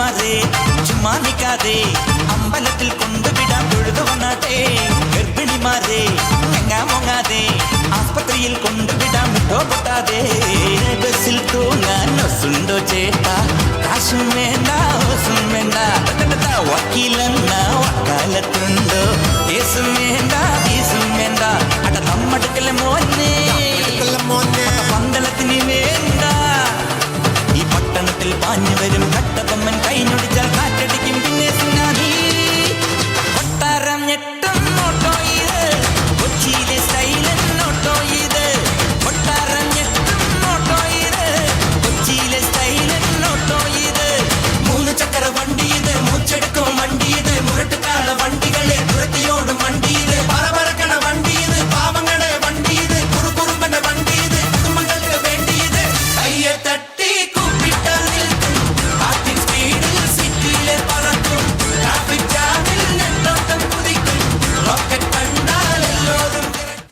ഭാര്യമാരെ ചുമ്മാ നിൽക്കാതെ അമ്പലത്തിൽ കൊണ്ടുവിടാൻ തൊഴുതു വന്നാട്ടെ. ഗർഭിണിമാരെ എങ്ങാമൊങ്ങാതെ ആസ്പത്രിയിൽ കൊണ്ടുവിടാൻ മുട്ടോ പൊട്ടാതെ. ബസ്സിൽ തൂങ്ങാൻ ഒസുണ്ടോ ചേട്ടാ, കാശും വേണ്ട ഓസും വേണ്ട. വക്കീലെന്ന വക്കാലത്തുണ്ടോ, കേസും വേണ്ട ഫീസും വേണ്ട. അട നമ്മടുക്കലെ മോനെ പന്തളത്തിന് വേണ്ട. ഈ പട്ടണത്തിൽ പാഞ്ഞു വരും